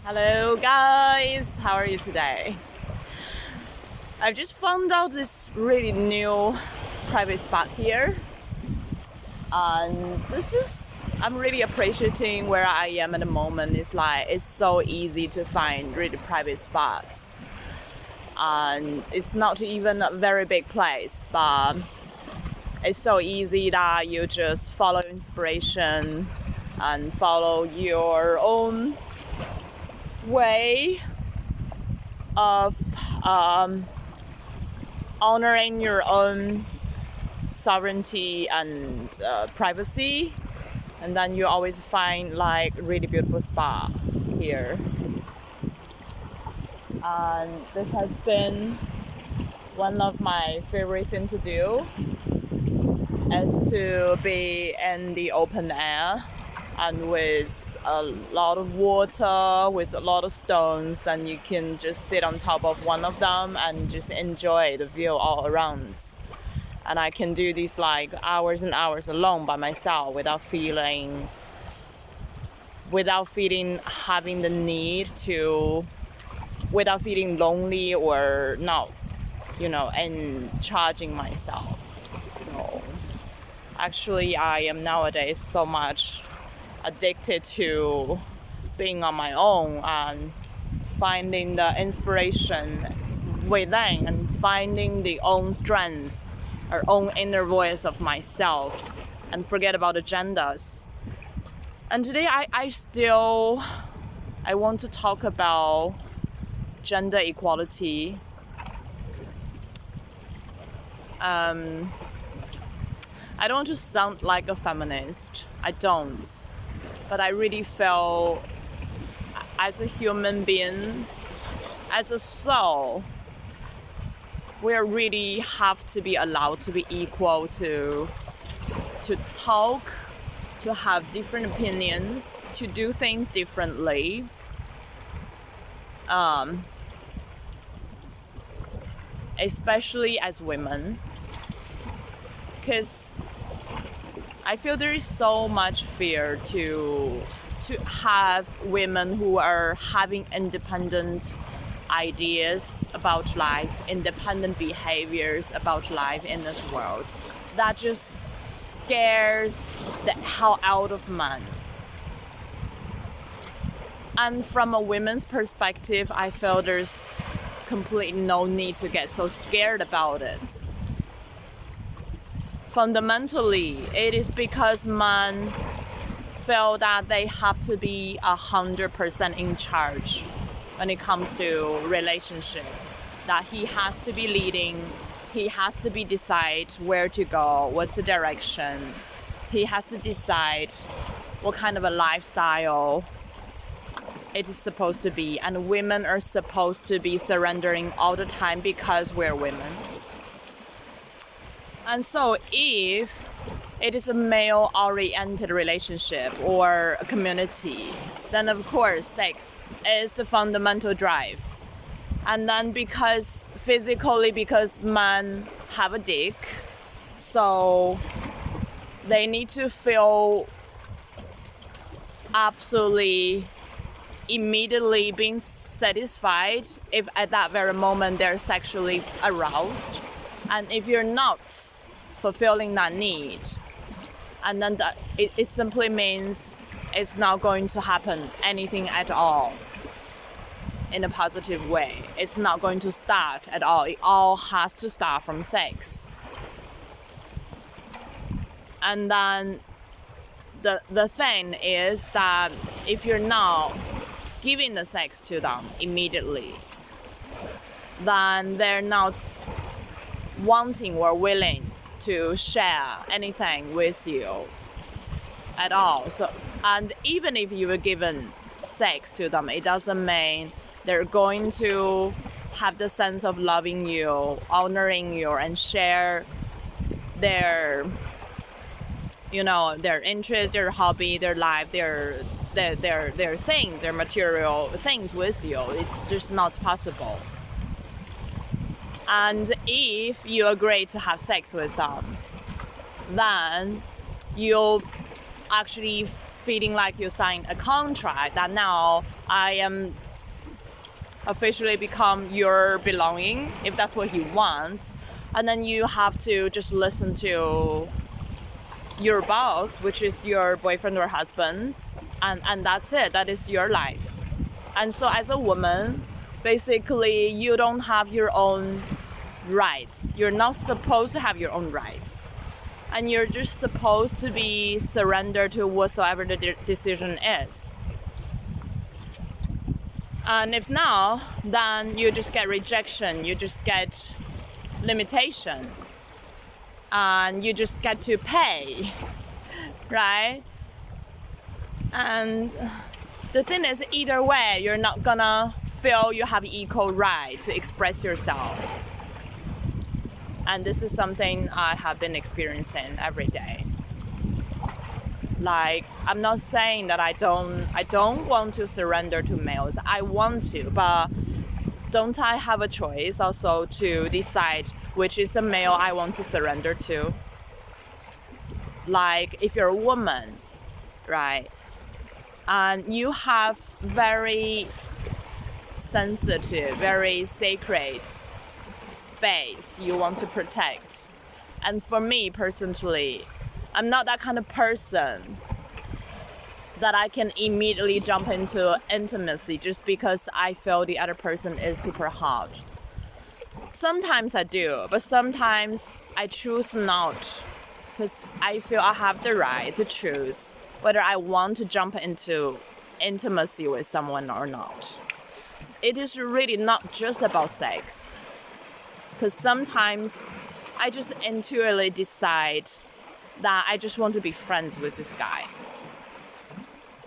Hello guys, how are you today? I just found out this really new private spot here, and I'm really appreciating where I am at the moment. It's so easy to find really private spots, and it's not even a very big place, but it's so easy that you just follow inspiration and follow your own way of honoring your own sovereignty and privacy, and then you always find like really beautiful spot here. And this has been one of my favorite things to do, is to be in the open air and with a lot of water, with a lot of stones, and you can just sit on top of one of them and just enjoy the view all around. And I can do this like hours and hours alone by myself without feeling having the need to, without feeling lonely or not, and charging myself. So actually I am nowadays so much addicted to being on my own and finding the inspiration within and finding the own strength or own inner voice of myself and forget about agendas. And today I want to talk about gender equality. I don't want to sound like a feminist. I don't. But I really feel as a human being, as a soul, we really have to be allowed to be equal, to talk, to have different opinions, to do things differently. Especially as women, because I feel there is so much fear to have women who are having independent ideas about life, independent behaviors about life in this world. That just scares the hell out of men. And from a woman's perspective, I feel there's completely no need to get so scared about it. Fundamentally, it is because men feel that they have to be 100% in charge when it comes to relationship. That he has to be leading, he has to be decide where to go, what's the direction. He has to decide what kind of a lifestyle it is supposed to be, and women are supposed to be surrendering all the time because we're women. And so if it is a male-oriented relationship or a community, then of course sex is the fundamental drive. And then because men have a dick, so they need to feel absolutely immediately being satisfied if at that very moment they're sexually aroused. And if you're not fulfilling that need, and then it simply means it's not going to happen anything at all in a positive way. It's not going to start at all. It all has to start from sex. And then the thing is that if you're not giving the sex to them immediately, then they're not wanting or willing to share anything with you at all. So, and even if you were given sex to them, it doesn't mean they're going to have the sense of loving you, honoring you, and share their interests, their hobby, their life, their things, their material things with you. It's just not possible. And if you agree to have sex with them, then you'll actually feeling like you signed a contract that now I am officially become your belonging, if that's what he wants. And then you have to just listen to your boss, which is your boyfriend or husband, and that's it. That is your life. And so as a woman, basically you don't have your own rights. You're not supposed to have your own rights. And you're just supposed to be surrendered to whatsoever the decision is. And if not, then you just get rejection, you just get limitation, and you just get to pay, right? And the thing is, either way, you're not gonna feel you have equal right to express yourself. And this is something I have been experiencing every day. Like, I'm not saying that I don't want to surrender to males. I want to, but don't I have a choice also to decide which is the male I want to surrender to? Like, if you're a woman, right, and you have very sensitive, very sacred space you want to protect. And for me personally, I'm not that kind of person that I can immediately jump into intimacy just because I feel the other person is super hot. Sometimes I do, but sometimes I choose not, because I feel I have the right to choose whether I want to jump into intimacy with someone or not. It is really not just about sex. Because sometimes I just intuitively decide that I just want to be friends with this guy.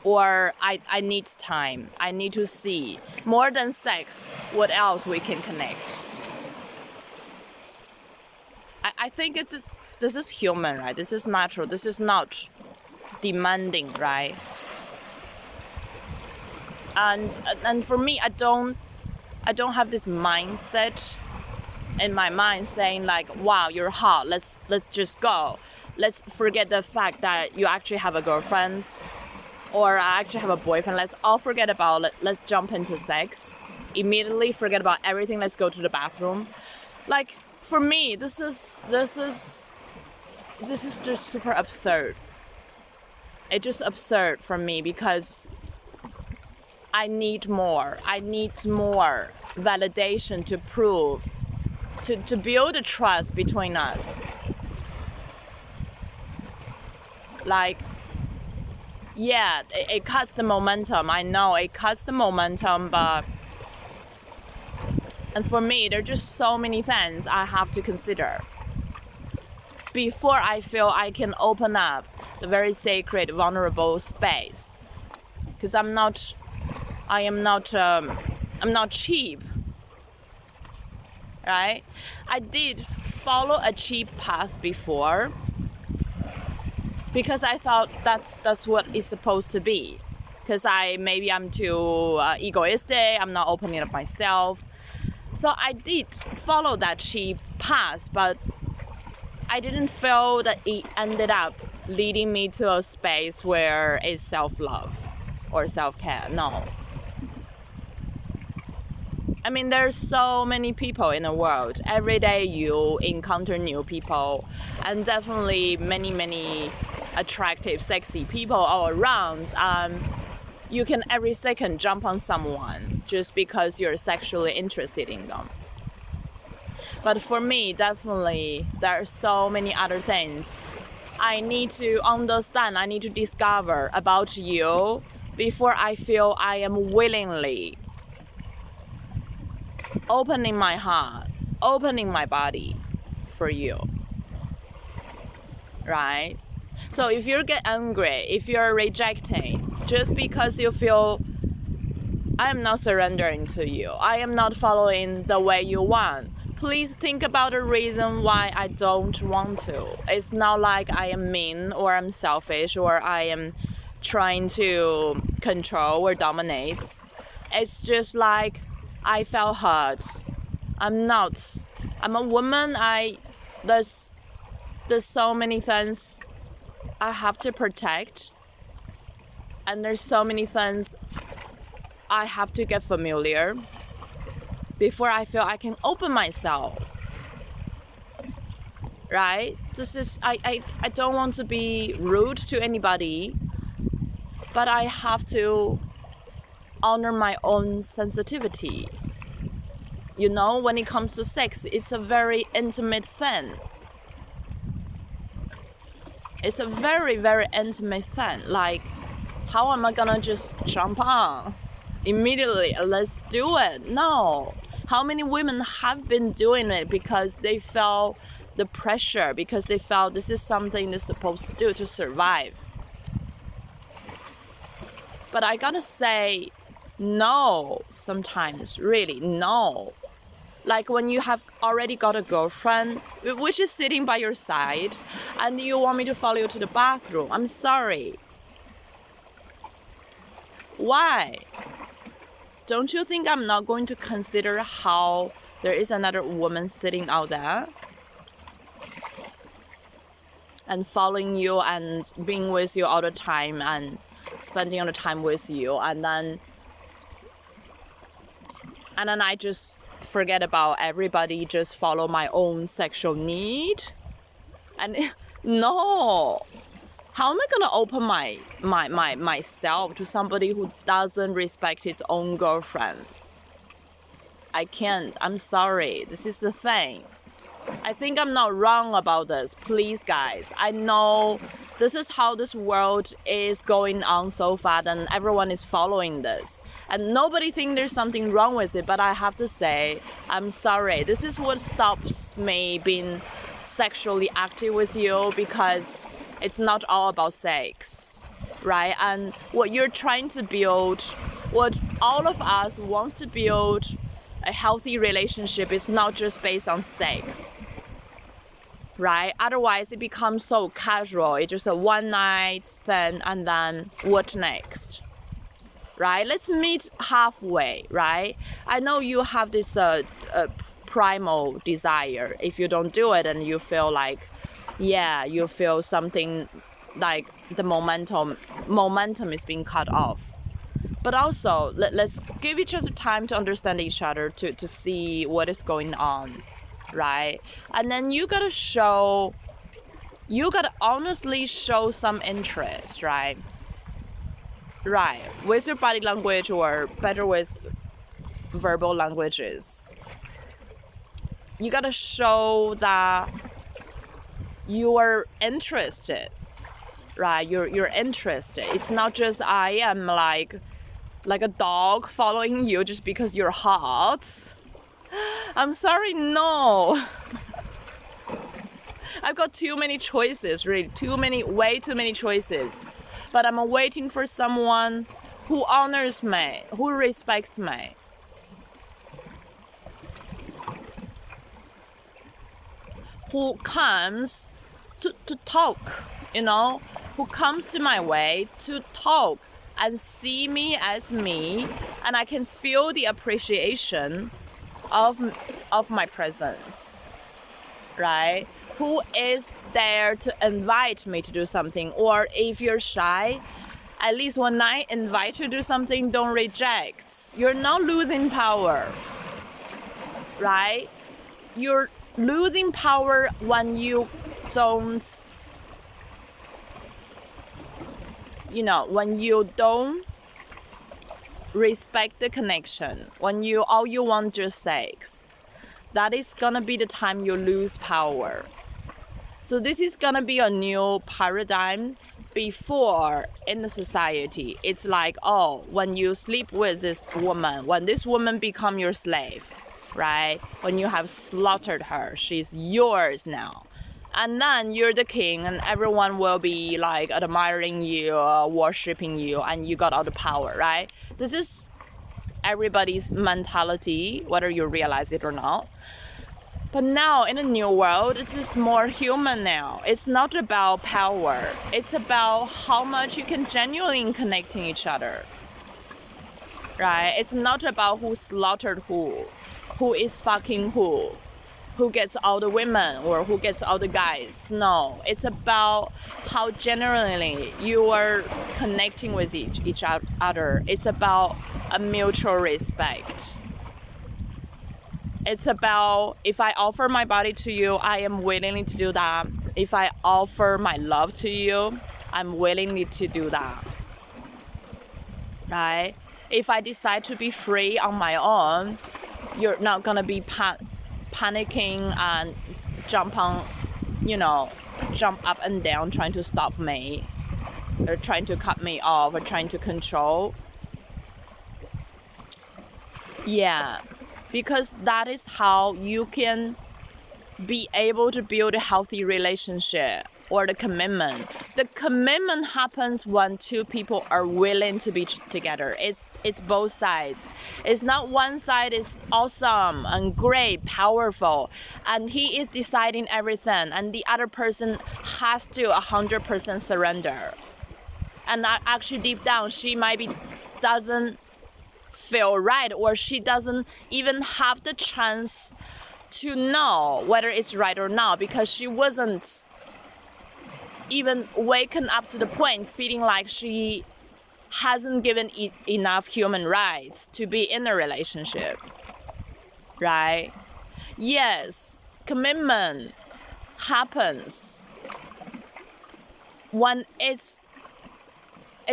Or I need time. I need to see, more than sex, what else we can connect. I think this is human, right? This is natural. This is not demanding, right? And for me, I don't have this mindset in my mind saying like, wow, you're hot, let's just go. Let's forget the fact that you actually have a girlfriend or I actually have a boyfriend. Let's all forget about it. Let's jump into sex. Immediately forget about everything. Let's go to the bathroom. Like, for me, this is just super absurd. It's just absurd for me because I need more. I need more validation to prove, to build a trust between us. Like, yeah, it cuts the momentum. I know it cuts the momentum, but and for me, there are just so many things I have to consider before I feel I can open up the very sacred, vulnerable space. Because I'm not cheap, right? I did follow a cheap path before because I thought that's what it's supposed to be. Because I'm too egoistic. I'm not opening up myself. So I did follow that cheap path, but I didn't feel that it ended up leading me to a space where it's self-love or self-care. No. I mean, there's so many people in the world. Every day you encounter new people, and definitely many, many attractive, sexy people all around. You can every second jump on someone just because you're sexually interested in them. But for me, definitely, there are so many other things I need to understand, I need to discover about you before I feel I am willingly opening my heart, opening my body for you. Right? So if you get angry, if you're rejecting, just because you feel I am not surrendering to you, I am not following the way you want, please think about the reason why I don't want to. It's not like I am mean or I'm selfish or I am trying to control or dominate. It's just like I felt hurt. I'm a woman. There's so many things I have to protect. And there's so many things I have to get familiar before I feel I can open myself. Right? This is I don't want to be rude to anybody, but I have to honor my own sensitivity. You know, when it comes to sex, it's a very intimate thing. It's a very, very intimate thing. Like, how am I gonna just jump on immediately and let's do it? No. How many women have been doing it because they felt the pressure, because they felt this is something they're supposed to do to survive? But I gotta say, no, sometimes, really, no. Like when you have already got a girlfriend, which is sitting by your side, and you want me to follow you to the bathroom, I'm sorry. Why? Don't you think I'm not going to consider how there is another woman sitting out there and following you and being with you all the time and spending all the time with you, and then I just forget about everybody, just follow my own sexual need? And no. How am I gonna open myself to somebody who doesn't respect his own girlfriend? I can't. I'm sorry. This is the thing. I think I'm not wrong about this. Please, guys. I know this is how this world is going on so fast, and everyone is following this. And nobody thinks there's something wrong with it, but I have to say, I'm sorry. This is what stops me being sexually active with you, because it's not all about sex, right? And what you're trying to build, what all of us wants to build, a healthy relationship is not just based on sex, right? Otherwise, it becomes so casual. It's just a one night stand, and then what next, right? Let's meet halfway, right? I know you have this primal desire. If you don't do it, and you feel like, yeah, you feel something like the momentum is being cut off. But also, let's give each other time to understand each other, to see what is going on, right? And then you gotta honestly show some interest, right? Right, with your body language, or better with verbal languages. You gotta show that you are interested, right? You're interested. It's not just I am like a dog following you just because you're hot. I'm sorry, no. I've got too many choices, really, way too many choices. But I'm waiting for someone who honors me, who respects me. Who comes to talk, you know, who comes to my way to talk and see me as me, and I can feel the appreciation of my presence, right? Who is there to invite me to do something? Or if you're shy, at least when I invite you to do something, don't reject. You're not losing power, right? You're losing power when you don't, when you don't respect the connection, when all you want just sex. That is gonna be the time you lose power. So this is gonna be a new paradigm. Before, in the society, it's like, oh, when you sleep with this woman, when this woman become your slave, right? When you have slaughtered her, she's yours now. And then you're the king, and everyone will be like admiring you, worshipping you, and you got all the power, right? This is everybody's mentality, whether you realize it or not. But now in the new world, it's just more human now. It's not about power. It's about how much you can genuinely connecting each other, right? It's not about who slaughtered who is fucking who. who gets all the women or who gets all the guys. No, it's about how generally you are connecting with each other. It's about a mutual respect. It's about, if I offer my body to you, I am willing to do that. If I offer my love to you, I'm willing to do that. Right? If I decide to be free on my own, you're not gonna be panicking and jump up and down trying to stop me, or trying to cut me off, or trying to control. Yeah, because that is how you can be able to build a healthy relationship, or the commitment. The commitment happens when two people are willing to be together. It's both sides. It's not one side is awesome and great, powerful, and he is deciding everything, and the other person has to 100% surrender. And actually deep down, she might be doesn't feel right, or she doesn't even have the chance to know whether it's right or not, because she wasn't even waken up to the point feeling like she hasn't given enough human rights to be in a relationship, right? Yes, commitment happens when it's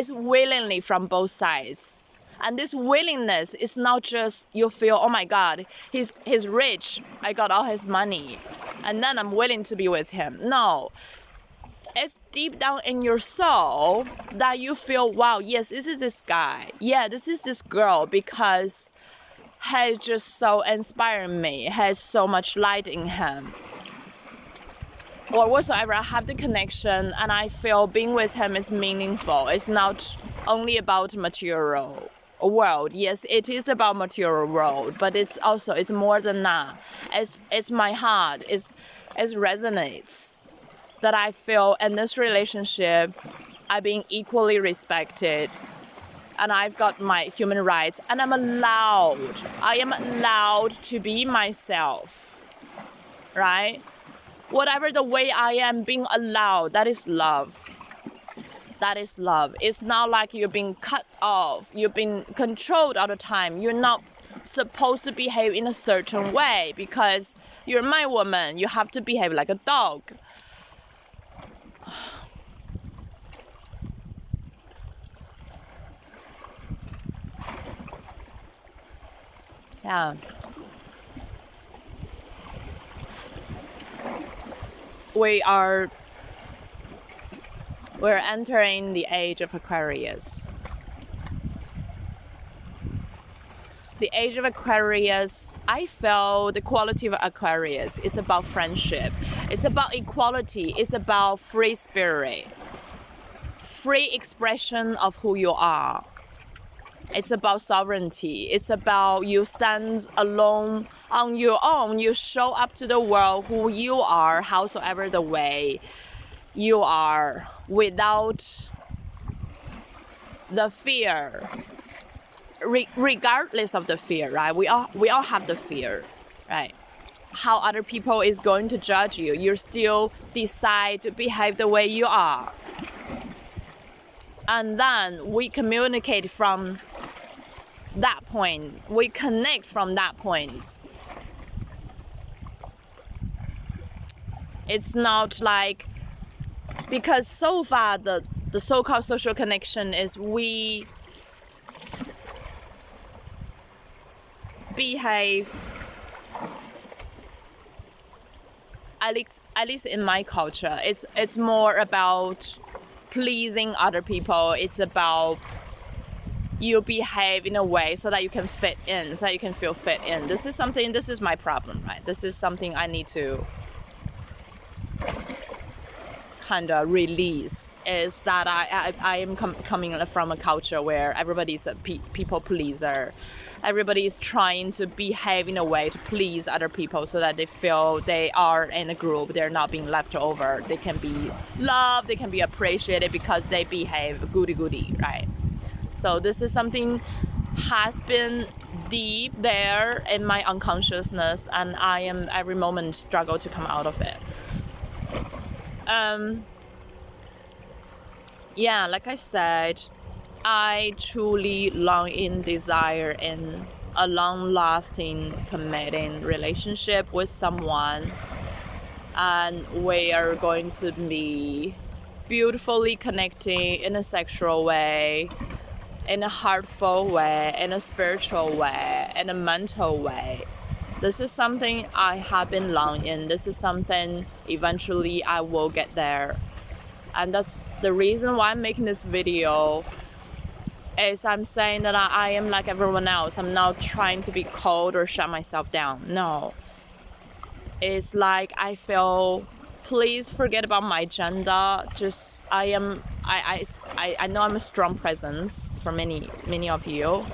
willingly from both sides. And this willingness is not just you feel, oh my God, he's rich, I got all his money, and then I'm willing to be with him. No, it's deep down in your soul that you feel, wow, yes, this is this guy. Yeah, this is this girl, because he's just so inspiring me, has so much light in him. Or whatsoever, I have the connection, and I feel being with him is meaningful. It's not only about material world. Yes, it is about material world, but it's more than that. It's my heart. It resonates that I feel in this relationship I'm being equally respected, and I've got my human rights, and I am allowed to be myself, right? Whatever the way I am, being allowed, that is love. That is love. It's not like you're being cut off, you're being controlled all the time. You're not supposed to behave in a certain way because you're my woman. You have to behave like a dog. Yeah. We're entering the age of Aquarius. The age of Aquarius, I feel the quality of Aquarius is about friendship. It's about equality. It's about free spirit. Free expression of who you are. It's about sovereignty. It's about you stand alone on your own. You show up to the world who you are, howsoever the way you are, without the fear, regardless of the fear, right? We all have the fear, right? How other people is going to judge you. You still decide to behave the way you are. And then we communicate from that point. We connect from that point. It's not like, because so far the so-called social connection is we behave, at least in my culture, it's more about pleasing other people. It's about you behave in a way so that you can fit in, so that you can feel fit in. This is my problem, right? This is something I need to kind of release, is that I am coming from a culture where everybody's a people pleaser. Everybody is trying to behave in a way to please other people so that they feel they are in a group, they're not being left over, they can be loved, they can be appreciated because they behave goody-goody, right? So this is something has been deep there in my unconsciousness, and I am every moment struggle to come out of it. Yeah, like I said, I truly long in desire in a long-lasting, committing relationship with someone, and we are going to be beautifully connecting in a sexual way, in a heartful way, in a spiritual way, in a mental way. This is something I have been longing. This is something eventually I will get there. And that's the reason why I'm making this video, is I'm saying that I am like everyone else. I'm not trying to be cold or shut myself down. No. It's like I feel, please forget about my gender. Just I know I'm a strong presence for many of you.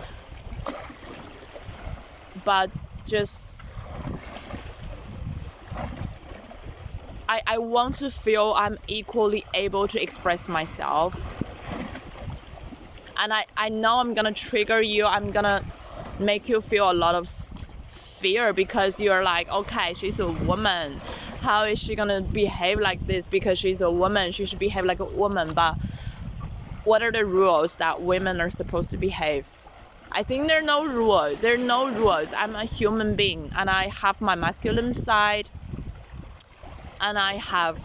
But just I want to feel I'm equally able to express myself. And I know I'm gonna trigger you. I'm gonna make you feel a lot of fear, because you're like, okay, she's a woman. How is she gonna behave like this? Because she's a woman, she should behave like a woman. But what are the rules that women are supposed to behave? I think there are no rules. There are no rules. I'm a human being, and I have my masculine side, and I have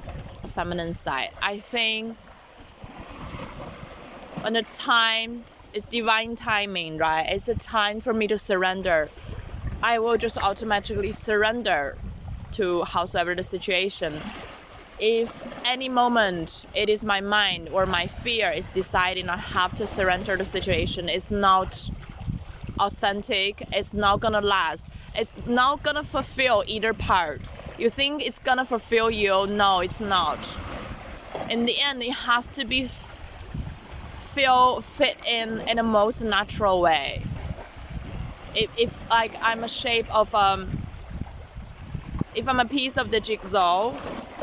a feminine side. I think when the time is divine timing, right? It's a time for me to surrender. I will just automatically surrender to howsoever the situation. If any moment it is my mind or my fear is deciding I have to surrender the situation, it's not authentic, it's not gonna last, it's not gonna fulfill either part. You think it's gonna fulfill you? No, it's not. In the end, it has to be fit in the most natural way. If like I'm a shape of if I'm a piece of the jigsaw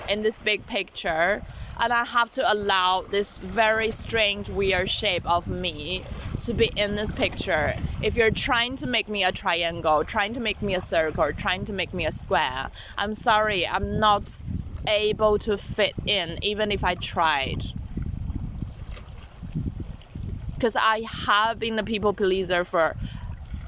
in this big picture, and I have to allow this very strange, weird shape of me to be in this picture. If you're trying to make me a triangle, trying to make me a circle, trying to make me a square, I'm sorry, I'm not able to fit in, even if I tried. Because I have been a people pleaser for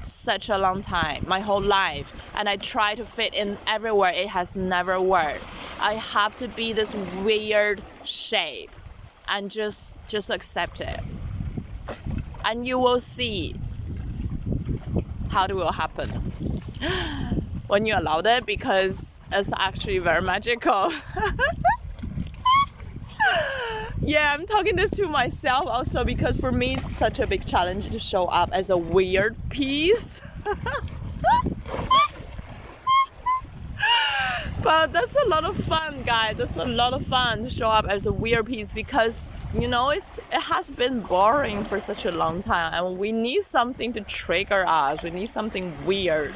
such a long time, my whole life, and I try to fit in everywhere. It has never worked. I have to be this weird shape and just accept it, and you will see how it will happen when you allow it, because it's actually very magical. Yeah, I'm talking this to myself also, because for me it's such a big challenge to show up as a weird piece. But that's a lot of fun, guys. That's a lot of fun to show up as a weird piece, because you know it has been boring for such a long time, and we need something to trigger us. We need something weird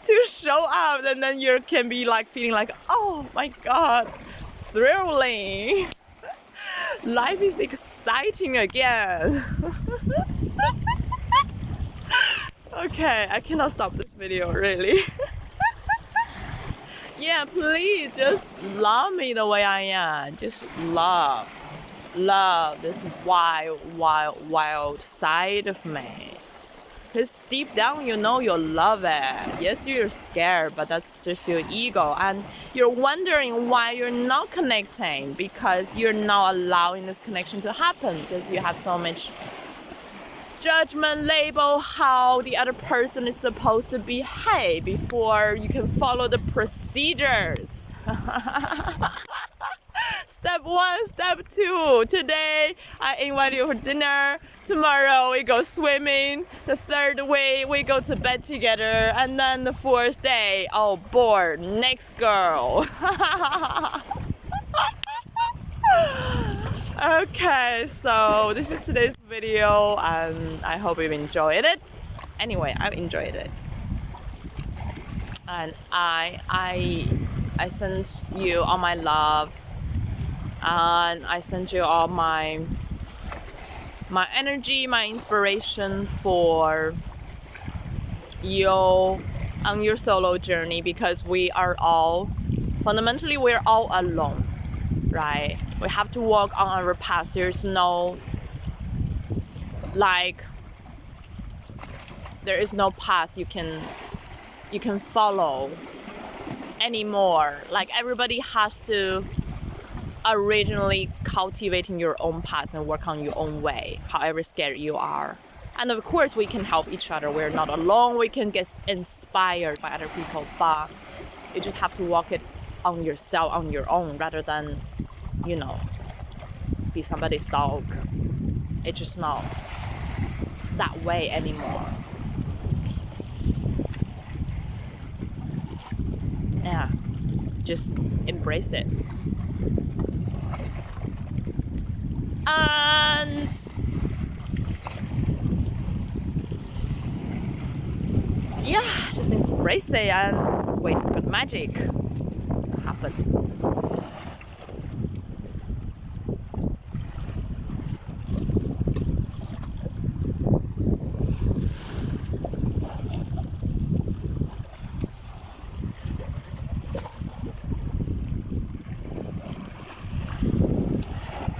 to show up, and then you can be like feeling like, oh my god, thrilling. Life is exciting again. Okay, I cannot stop this video, really. Yeah, please just love me the way I am. Just love this wild side of me. Because deep down, you know you love it. Yes, you're scared, but that's just your ego. And you're wondering why you're not connecting, because you're not allowing this connection to happen, because you have so much judgment, label, how the other person is supposed to behave before you can follow the procedures. Step 1, step 2. Today, I invite you for dinner. Tomorrow, we go swimming. The third week, we go to bed together. And then the 4th day, oh, bored. Next girl. Okay, so this is today's video, and I hope you've enjoyed it. Anyway, I've enjoyed it. And I sent you all my love. And I sent you all my my energy, my inspiration for you on your solo journey, because fundamentally we're all alone, right? We have to walk on our path. There's no there is no path you can follow anymore. Like everybody has to originally cultivating your own path and work on your own way, however scared you are. And of course we can help each other. We're not alone. We can get inspired by other people, but you just have to walk it on yourself, on your own, rather than, be somebody's dog. It's just not that way anymore. Yeah, just embrace it. And yeah, just embrace it and wait for the magic.